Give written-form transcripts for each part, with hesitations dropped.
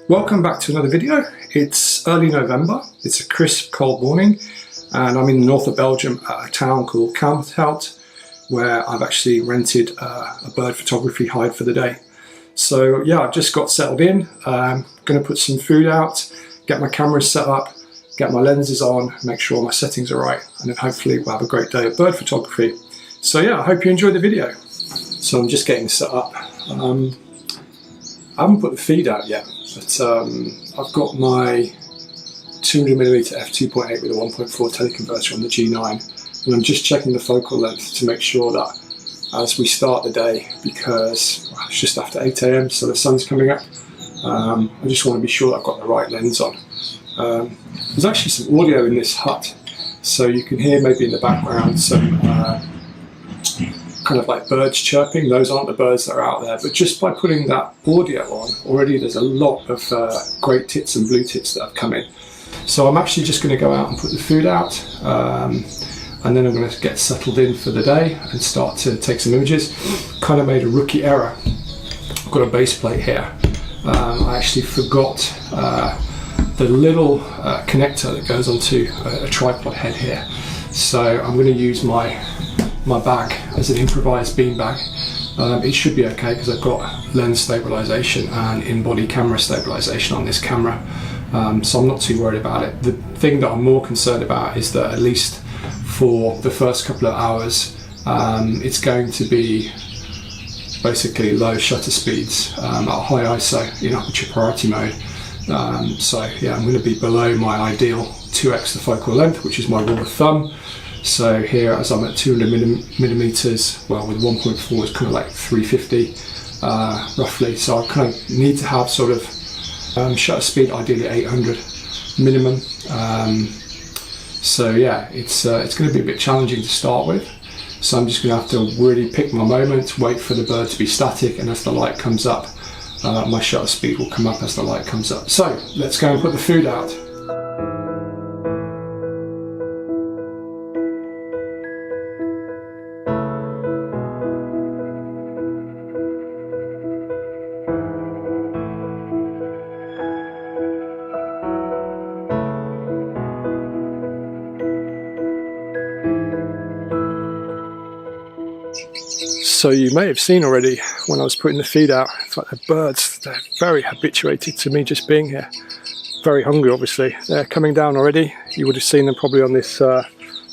Welcome back to another video. It's early November, it's a crisp cold morning, and I'm in the north of Belgium at a town called Kalmthout, where I've actually rented a bird photography hide for the day. So yeah, I've just got settled in. I'm going to put some food out, get my cameras set up, get my lenses on, make sure my settings are right, and then hopefully we'll have a great day of bird photography. So yeah, I hope you enjoyed the video. So I'm just getting set up. I haven't put the feed out yet, but I've got my 200mm f2.8 with a 1.4 teleconverter on the G9, and I'm just checking the focal length to make sure that as we start the day, because it's just after 8 AM, so the sun's coming up, I just want to be sure that I've got the right lens on. There's actually some audio in this hut, so you can hear maybe in the background some kind of like birds chirping. Those aren't the birds that are out there, but just by putting that audio on, already there's a lot of great tits and blue tits that have come in. So I'm actually just going to go out and put the food out, and then I'm going to get settled in for the day and start to take some images. Kind of made a rookie error. I've got a base plate here. I actually forgot the little connector that goes onto a tripod head here. So I'm going to use my bag as an improvised bean bag. It should be okay because I've got lens stabilization and in-body camera stabilization on this camera, so I'm not too worried about it. The thing that I'm more concerned about is that at least for the first couple of hours it's going to be basically low shutter speeds at high ISO in Aperture Priority mode. So yeah, I'm going to be below my ideal 2x the focal length, which is my rule of thumb. So here, as I'm at 200mm, well, with 1.4 it's kind of like 350 roughly. So I kind of need to have sort of shutter speed, ideally 800 minimum. So yeah, it's going to be a bit challenging to start with. So I'm just going to have to really pick my moment, wait for the bird to be static, and as the light comes up, my shutter speed will come up as the light comes up. So let's go and put the food out. So you may have seen already when I was putting the feed out, it's like the birds, they're very habituated to me just being here. Very hungry obviously. They're coming down already. You would have seen them probably on this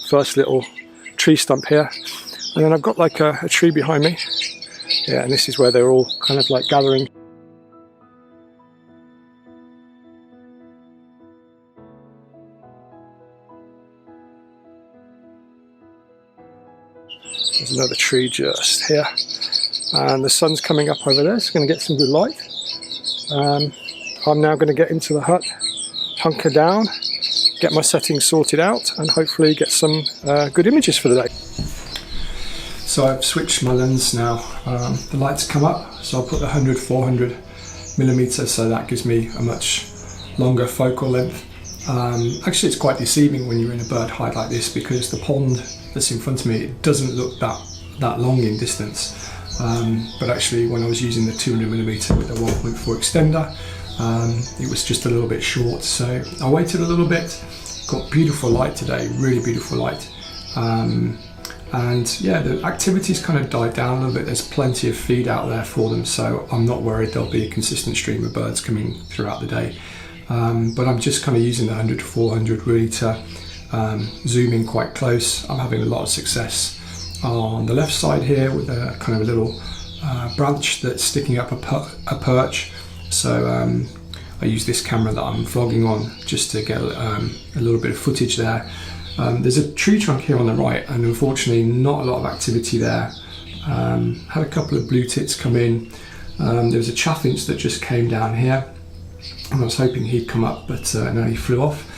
first little tree stump here. And then I've got like a tree behind me. Yeah, and this is where they're all kind of like gathering. There's another tree just here, and the sun's coming up over there, so going to get some good light. I'm now going to get into the hut, hunker down, get my settings sorted out, and hopefully get some good images for the day. So I've switched my lens now. The lights come up, so I'll put the 100-400mm, so that gives me a much longer focal length. Actually, it's quite deceiving when you're in a bird hide like this, because the pond that's in front of me, it doesn't look that long in distance, but actually when I was using the 200mm with the 1.4 extender, it was just a little bit short, so I waited a little bit. Got beautiful light today, really beautiful light, and yeah, the activity's kind of died down a little bit. There's plenty of feed out there for them, so I'm not worried. There'll be a consistent stream of birds coming throughout the day, but I'm just kind of using the 100-400 really to zoom in quite close. I'm having a lot of success on the left side here with a kind of a little branch that's sticking up a perch. So I use this camera that I'm vlogging on just to get a little bit of footage there. There's a tree trunk here on the right, and unfortunately not a lot of activity there. Had a couple of blue tits come in. There was a chaffinch that just came down here, and I was hoping he'd come up, but no, he flew off.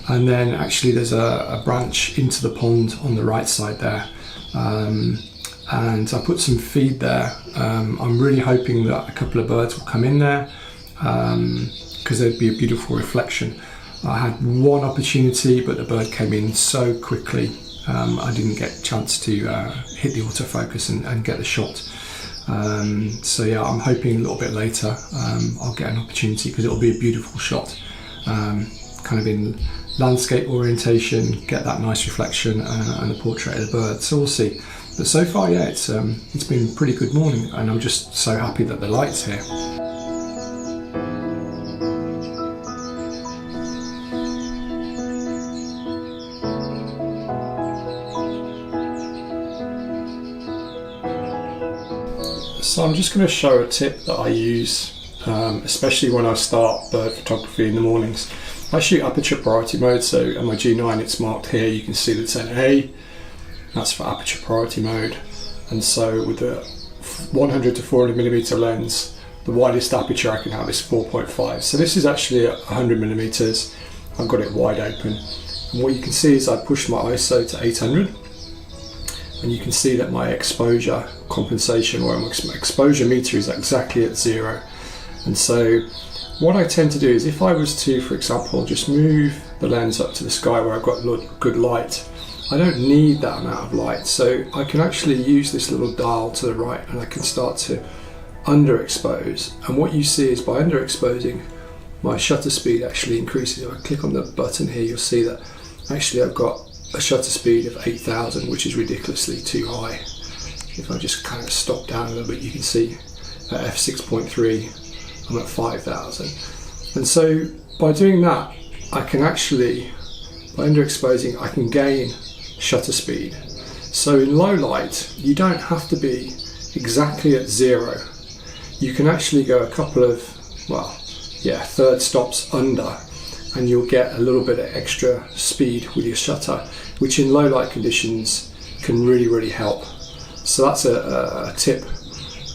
and then actually there's a branch into the pond on the right side there, and I put some feed there. I'm really hoping that a couple of birds will come in there, because there'd be a beautiful reflection. I had one opportunity, but the bird came in so quickly, I didn't get a chance to hit the autofocus and get the shot. So yeah, I'm hoping a little bit later I'll get an opportunity, because it'll be a beautiful shot, kind of in landscape orientation, get that nice reflection and a portrait of the bird. So we'll see. But so far, yeah, it's been a pretty good morning, and I'm just so happy that the light's here. So I'm just going to show a tip that I use, especially when I start bird photography in the mornings. I shoot aperture priority mode, so on my G9 it's marked here, you can see that's an A, that's for aperture priority mode. And so with the 100 to 400mm lens, the widest aperture I can have is 4.5. So this is actually at 100mm, I've got it wide open. And what you can see is I push my ISO to 800, and you can see that my exposure compensation, or my exposure meter, is exactly at 0. And so what I tend to do is, if I was to, for example, just move the lens up to the sky where I've got good light, I don't need that amount of light. So I can actually use this little dial to the right, and I can start to underexpose. And what you see is, by underexposing, my shutter speed actually increases. If I click on the button here, you'll see that actually I've got a shutter speed of 8,000, which is ridiculously too high. If I just kind of stop down a little bit, you can see at f6.3 I'm at 5,000. And so by doing that, I can actually, by underexposing, I can gain shutter speed. So in low light, you don't have to be exactly at 0. You can actually go a couple of, well, yeah, third stops under, and you'll get a little bit of extra speed with your shutter, which in low light conditions can really help. So that's a tip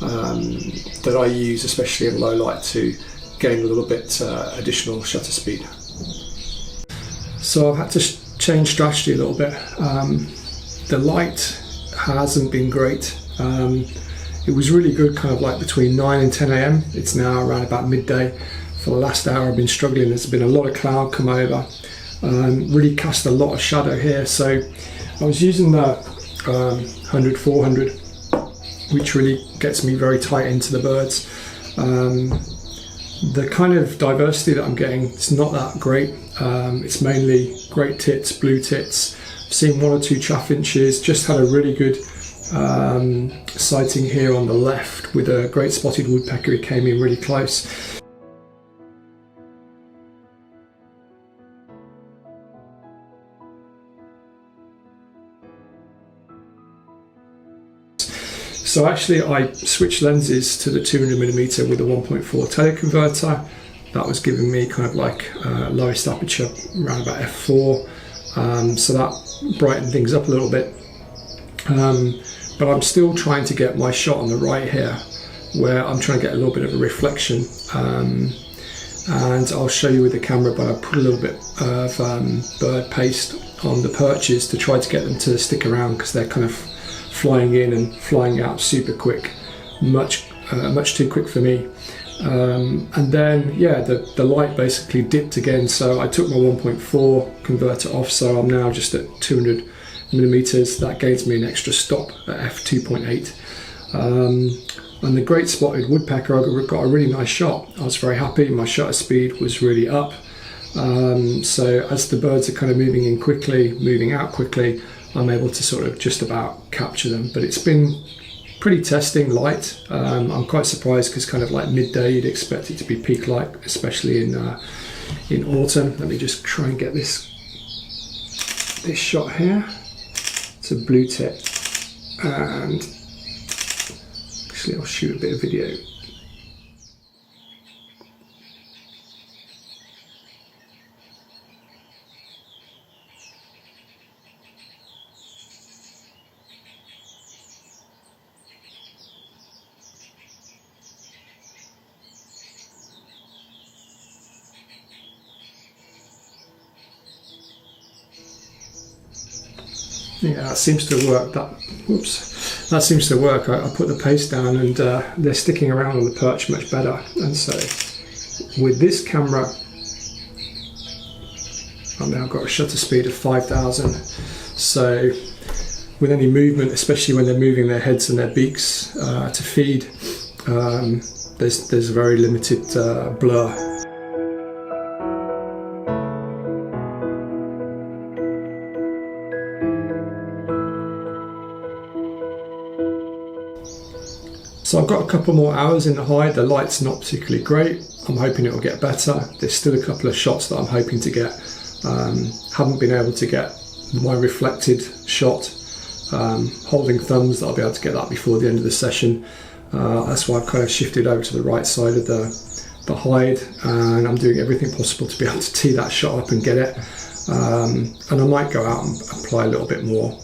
that I use, especially in low light, to gain a little bit additional shutter speed. So I've had to change strategy a little bit. The light hasn't been great. It was really good kind of like between 9 and 10 AM. It's now around about midday. For the last hour I've been struggling. There's been a lot of cloud come over. Really cast a lot of shadow here. So I was using the 100-400, which really gets me very tight into the birds. The kind of diversity that I'm getting, it's not that great. It's mainly great tits, blue tits. I've seen 1 or 2 chaffinches. Just had a really good sighting here on the left with a great spotted woodpecker. He came in really close. So actually I switched lenses to the 200mm with a 1.4 teleconverter. That was giving me kind of like lowest aperture around about f4. So that brightened things up a little bit. But I'm still trying to get my shot on the right here, where I'm trying to get a little bit of a reflection. And I'll show you with the camera, but I put a little bit of bird paste on the perches to try to get them to stick around, because they're kind of flying in and flying out super quick, much too quick for me. And then yeah, the light basically dipped again, so I took my 1.4 converter off, so I'm now just at 200mm. That gains me an extra stop at f2.8. And the great spotted woodpecker, I got a really nice shot. I was very happy. My shutter speed was really up. So as the birds are kind of moving in quickly, moving out quickly, I'm able to sort of just about capture them. But it's been pretty testing light. I'm quite surprised, because kind of like midday you'd expect it to be peak light, especially in autumn. Let me just try and get this shot here. It's a blue tit, and actually I'll shoot a bit of video. Yeah, that seems to work. That seems to work. I put the paste down and they're sticking around on the perch much better. And so with this camera, I've now got a shutter speed of 5,000. So with any movement, especially when they're moving their heads and their beaks to feed, there's very limited blur. So I've got a couple more hours in the hide. The light's not particularly great. I'm hoping it will get better. There's still a couple of shots that I'm hoping to get. Haven't been able to get my reflected shot, holding thumbs, that I'll be able to get that before the end of the session. That's why I've kind of shifted over to the right side of the hide, and I'm doing everything possible to be able to tee that shot up and get it. And I might go out and apply a little bit more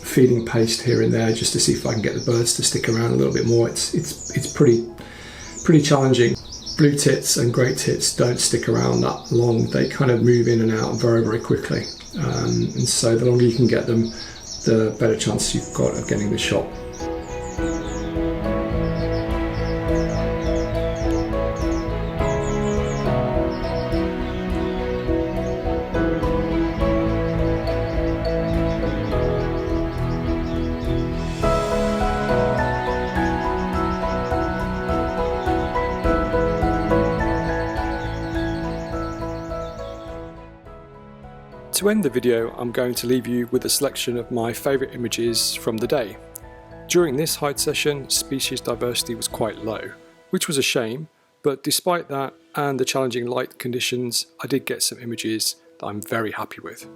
feeding paste here and there just to see if I can get the birds to stick around a little bit more. It's pretty challenging. Blue tits and great tits don't stick around that long. They kind of move in and out very quickly, and so the longer you can get them, the better chance you've got of getting the shot. To end the video, I'm going to leave you with a selection of my favourite images from the day. During this hide session, species diversity was quite low, which was a shame, but despite that and the challenging light conditions, I did get some images that I'm very happy with.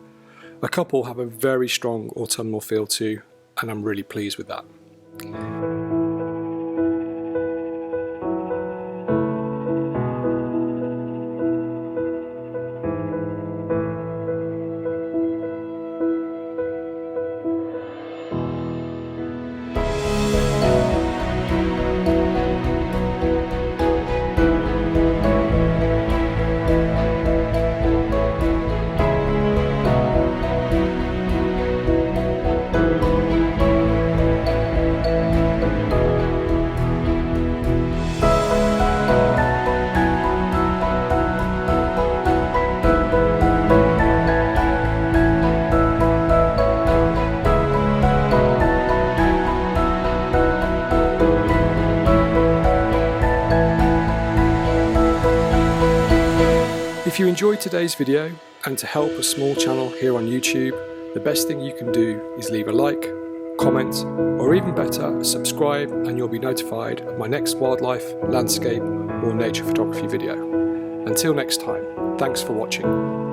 A couple have a very strong autumnal feel too, and I'm really pleased with that. If you enjoyed today's video, and to help a small channel here on YouTube, the best thing you can do is leave a like, comment, or even better, subscribe, and you'll be notified of my next wildlife, landscape, or nature photography video. Until next time, thanks for watching.